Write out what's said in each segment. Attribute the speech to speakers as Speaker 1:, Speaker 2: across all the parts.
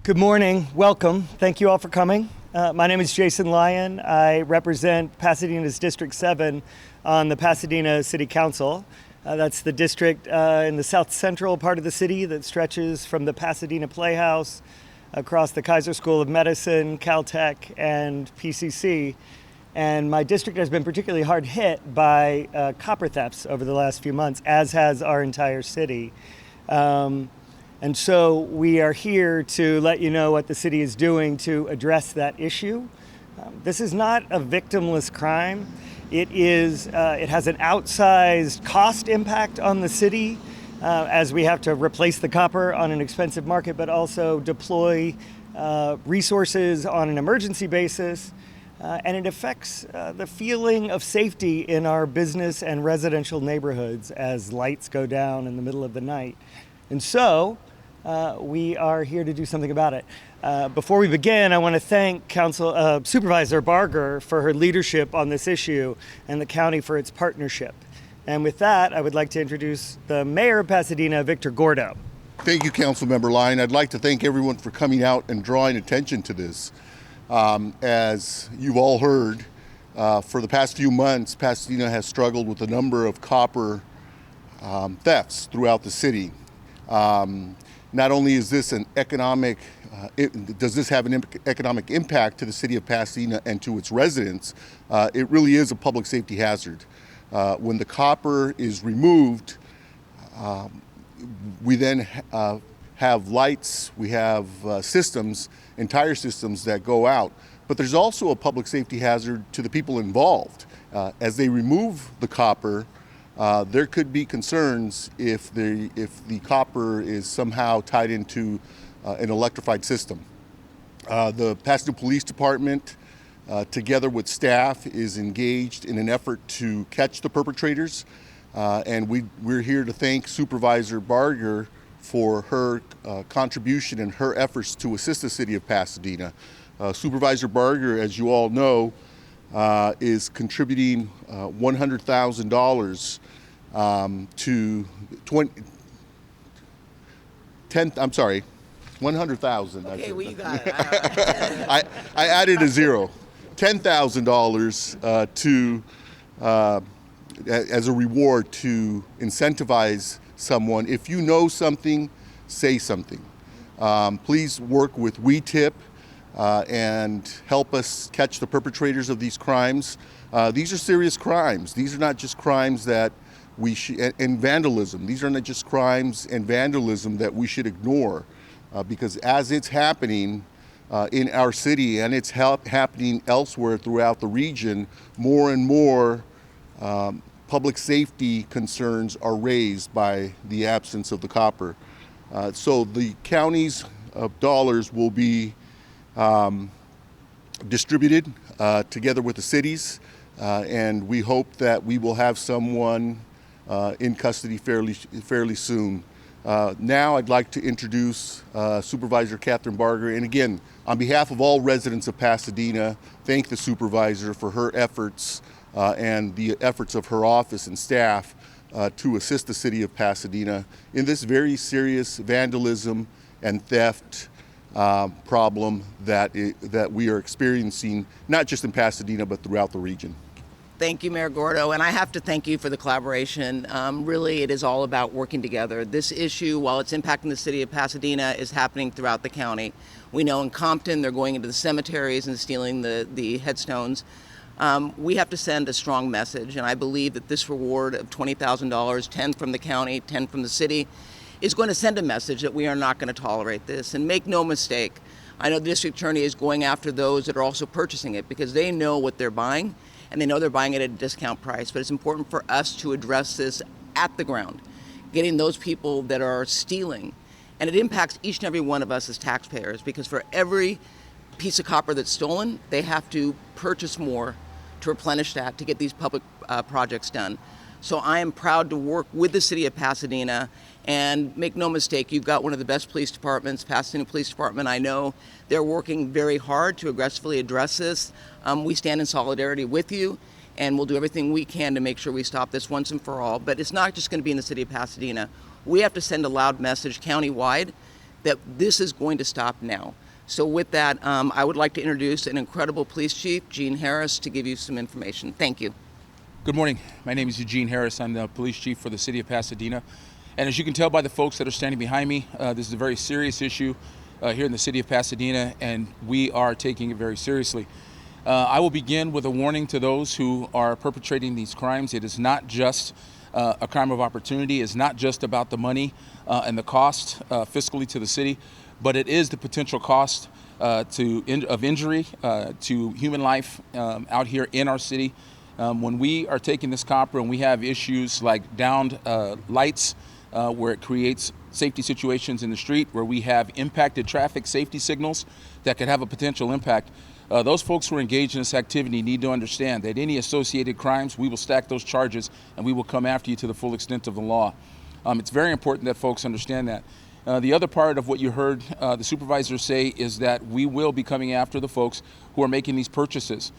Speaker 1: Good morning. Welcome. Thank you all for coming. My name is Jason Lyon. I represent Pasadena's District 7 on the Pasadena City Council. That's the district in the south central part of the city that stretches from the Pasadena Playhouse across the Kaiser School of Medicine, Caltech, and PCC. And my district has been particularly hard hit by copper thefts over the last few months, as has our entire city. And so we are here to let you know what the city is doing to address that issue. This is not a victimless crime. It has an outsized cost impact on the city as we have to replace the copper on an expensive market, but also deploy resources on an emergency basis. And it affects the feeling of safety in our business and residential neighborhoods as lights go down in the middle of the night. And so we are here to do something about it. Before we begin, I want to thank Supervisor Barger for her leadership on this issue and the county for its partnership. And with that, I would like to introduce the Mayor of Pasadena, Victor Gordo.
Speaker 2: Thank you, Councilmember Lyon. I'd like to thank everyone for coming out and drawing attention to this. As you've all heard, for the past few months, Pasadena has struggled with a number of copper thefts throughout the city. Not only is this an economic, does this have an economic impact to the city of Pasadena and to its residents, it really is a public safety hazard. When the copper is removed, we then have lights, we have systems, entire systems that go out. But there's also a public safety hazard to the people involved. As they remove the copper, there could be concerns if the copper is somehow tied into an electrified system. The Pasadena Police Department, together with staff, is engaged in an effort to catch the perpetrators. And we're here to thank Supervisor Barger for her contribution and her efforts to assist the city of Pasadena. Supervisor Barger, as you all know, is contributing $100,000 to 100,000.
Speaker 3: Okay, well, you got it.
Speaker 2: I added a zero. $10,000 to as a reward to incentivize someone. If you know something, say something. Please work with WeTip and help us catch the perpetrators of these crimes. These are serious crimes. These are not just crimes that and vandalism. These are not just crimes and vandalism that we should ignore, because as it's happening in our city and it's happening elsewhere throughout the region, more and more public safety concerns are raised by the absence of the copper. So the county's dollars will be distributed together with the cities, and we hope that we will have someone in custody fairly soon. Now I'd like to introduce Supervisor Kathryn Barger, and again, on behalf of all residents of Pasadena, thank the supervisor for her efforts and the efforts of her office and staff to assist the city of Pasadena in this very serious vandalism and theft problem that we are experiencing, not just in Pasadena, but throughout the region.
Speaker 3: Thank you, Mayor Gordo, and I have to thank you for the collaboration. Really, it is all about working together. This issue, while it's impacting the city of Pasadena, is happening throughout the county. We know in Compton, they're going into the cemeteries and stealing the headstones. We have to send a strong message, and I believe that this reward of $20,000, 10 from the county, 10 from the city, is going to send a message that we are not going to tolerate this. And make no mistake, I know the district attorney is going after those that are also purchasing it because they know what they're buying and they know they're buying it at a discount price. But it's important for us to address this at the ground, getting those people that are stealing. And it impacts each and every one of us as taxpayers, because for every piece of copper that's stolen, they have to purchase more to replenish that to get these public projects done. So I am proud to work with the city of Pasadena, and make no mistake, you've got one of the best police departments, Pasadena Police Department. I know they're working very hard to aggressively address this. We stand in solidarity with you, and we'll do everything we can to make sure we stop this once and for all. But it's not just going to be in the city of Pasadena. We have to send a loud message countywide that this is going to stop now. So with that, I would like to introduce an incredible police chief, Gene Harris, to give you some information. Thank you.
Speaker 4: Good morning. My name is Eugene Harris. I'm the police chief for the City of Pasadena. And as you can tell by the folks that are standing behind me, this is a very serious issue here in the City of Pasadena, and we are taking it very seriously. I will begin with a warning to those who are perpetrating these crimes. It is not just a crime of opportunity. It's not just about the money and the cost fiscally to the city, but it is the potential cost of injury to human life out here in our city. When we are taking this copper and we have issues like downed lights, where it creates safety situations in the street, where we have impacted traffic safety signals that could have a potential impact. Those folks who are engaged in this activity need to understand that any associated crimes, we will stack those charges and we will come after you to the full extent of the law. It's very important that folks understand that. The other part of what you heard the supervisor say is that we will be coming after the folks who are making these purchases.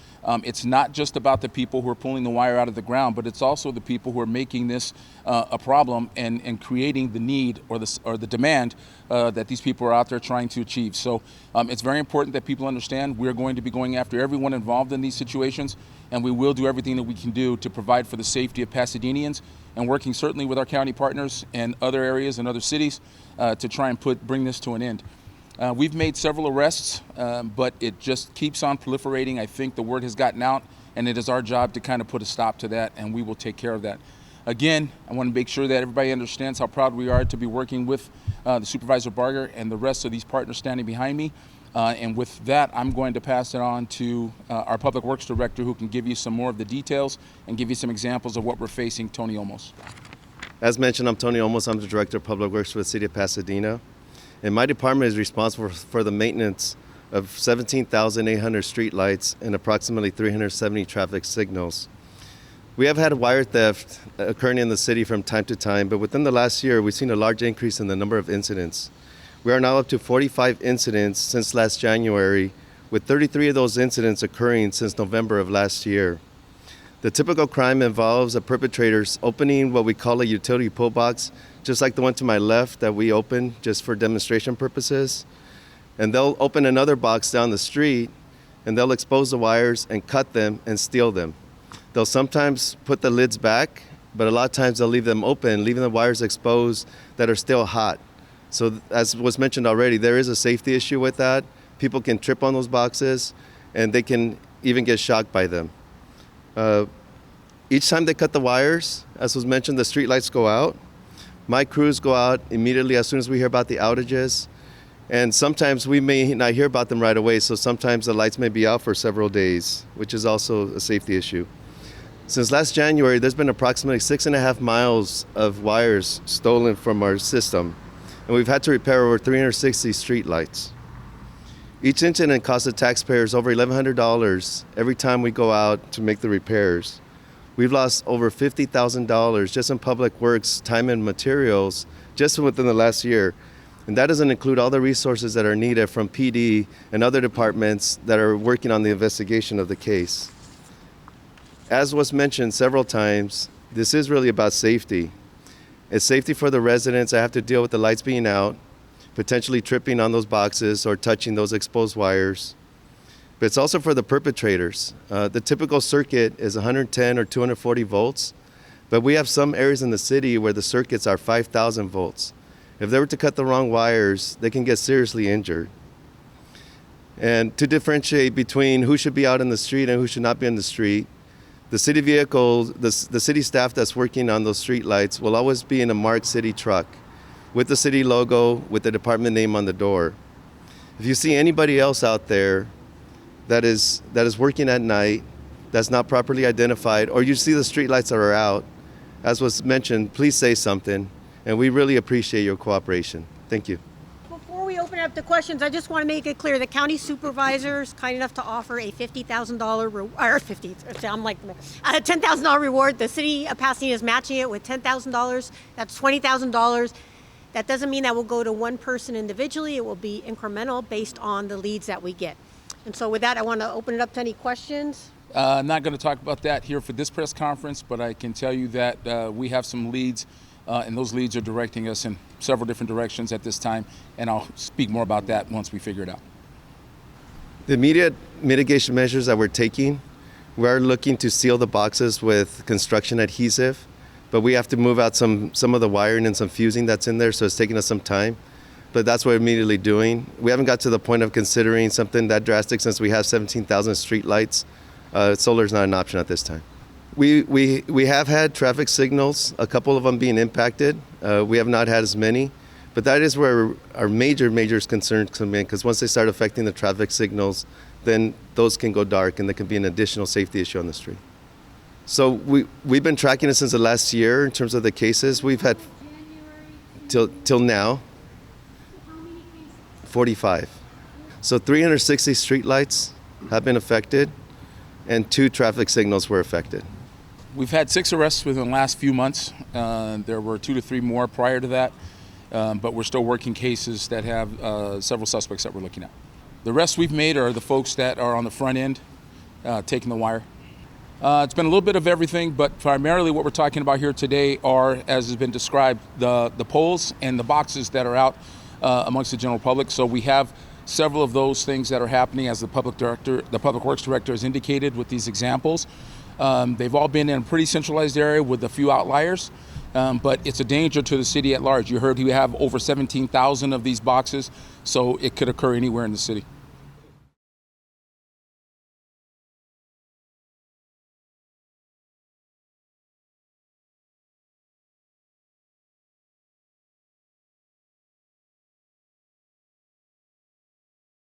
Speaker 4: It's not just about the people who are pulling the wire out of the ground, but it's also the people who are making this a problem and creating the need or the demand that these people are out there trying to achieve. So it's very important that people understand we're going to be going after everyone involved in these situations, and we will do everything that we can do to provide for the safety of Pasadenians, and working certainly with our county partners and other areas and other cities to try and bring this to an end. We've made several arrests, but it just keeps on proliferating. I think the word has gotten out, and it is our job to kind of put a stop to that, and we will take care of that. Again, I want to make sure that everybody understands how proud we are to be working with the Supervisor Barger and the rest of these partners standing behind me. And with that, I'm going to pass it on to our Public Works Director, who can give you some more of the details and give you some examples of what we're facing, Tony Olmos.
Speaker 5: As mentioned, I'm Tony Olmos. I'm the Director of Public Works for the City of Pasadena. And my department is responsible for the maintenance of 17,800 street lights and approximately 370 traffic signals. We have had wire theft occurring in the city from time to time, but within the last year, we've seen a large increase in the number of incidents. We are now up to 45 incidents since last January, with 33 of those incidents occurring since November of last year. The typical crime involves the perpetrators opening what we call a utility pull box, just like the one to my left that we opened just for demonstration purposes. And they'll open another box down the street, and they'll expose the wires and cut them and steal them. They'll sometimes put the lids back, but a lot of times they'll leave them open, leaving the wires exposed that are still hot. So as was mentioned already, there is a safety issue with that. People can trip on those boxes, and they can even get shocked by them. Each time they cut the wires, as was mentioned, the street lights go out. My crews go out immediately as soon as we hear about the outages. And sometimes we may not hear about them right away, so sometimes the lights may be out for several days, which is also a safety issue. Since last January, there's been approximately 6.5 miles of wires stolen from our system, and we've had to repair over 360 street lights. Each incident costs the taxpayers over $1,100 every time we go out to make the repairs. We've lost over $50,000 just in public works, time and materials, just within the last year. And that doesn't include all the resources that are needed from PD and other departments that are working on the investigation of the case. As was mentioned several times, this is really about safety. It's safety for the residents that have to deal with the lights being out, potentially tripping on those boxes or touching those exposed wires. But it's also for the perpetrators. The typical circuit is 110 or 240 volts, but we have some areas in the city where the circuits are 5,000 volts. If they were to cut the wrong wires, they can get seriously injured. And to differentiate between who should be out in the street and who should not be in the street, the city vehicles, the city staff that's working on those street lights will always be in a marked city truck with the city logo, with the department name on the door. If you see anybody else out there that is working at night, that's not properly identified, or you see the street lights that are out, as was mentioned, please say something, and we really appreciate your cooperation. Thank you.
Speaker 6: Before we open up the questions, I just want to make it clear the county supervisors kind enough to offer a $10,000 reward. The city of Pasadena is matching it with $10,000. That's $20,000. That doesn't mean that will go to one person individually. It will be incremental based on the leads that we get. And so with that, I want to open it up to any questions.
Speaker 4: I'm not going to talk about that here for this press conference, but I can tell you that we have some leads and those leads are directing us in several different directions at this time, and I'll speak more about that once we figure it out.
Speaker 5: The immediate mitigation measures that we're taking, we're looking to seal the boxes with construction adhesive, but we have to move out some of the wiring and some fusing that's in there, so it's taking us some time. But that's what we're immediately doing. We haven't got to the point of considering something that drastic since we have 17,000 street lights. Solar is not an option at this time. We have had traffic signals, a couple of them being impacted. We have not had as many, but that is where our major concerns come in, because once they start affecting the traffic signals, then those can go dark and there can be an additional safety issue on the street. So we've been tracking it since the last year in terms of the cases. We've had till now 45. So 360 streetlights have been affected and 2 traffic signals were affected.
Speaker 4: We've had 6 arrests within the last few months. There were 2 to 3 more prior to that, but we're still working cases that have several suspects that we're looking at. The arrests we've made are the folks that are on the front end, taking the wire. It's been a little bit of everything, but primarily what we're talking about here today are, as has been described, the poles and the boxes that are out amongst the general public. So we have several of those things that are happening, as the Public Works Director has indicated with these examples. They've all been in a pretty centralized area with a few outliers, but it's a danger to the city at large. You heard we have over 17,000 of these boxes, so it could occur anywhere in the city.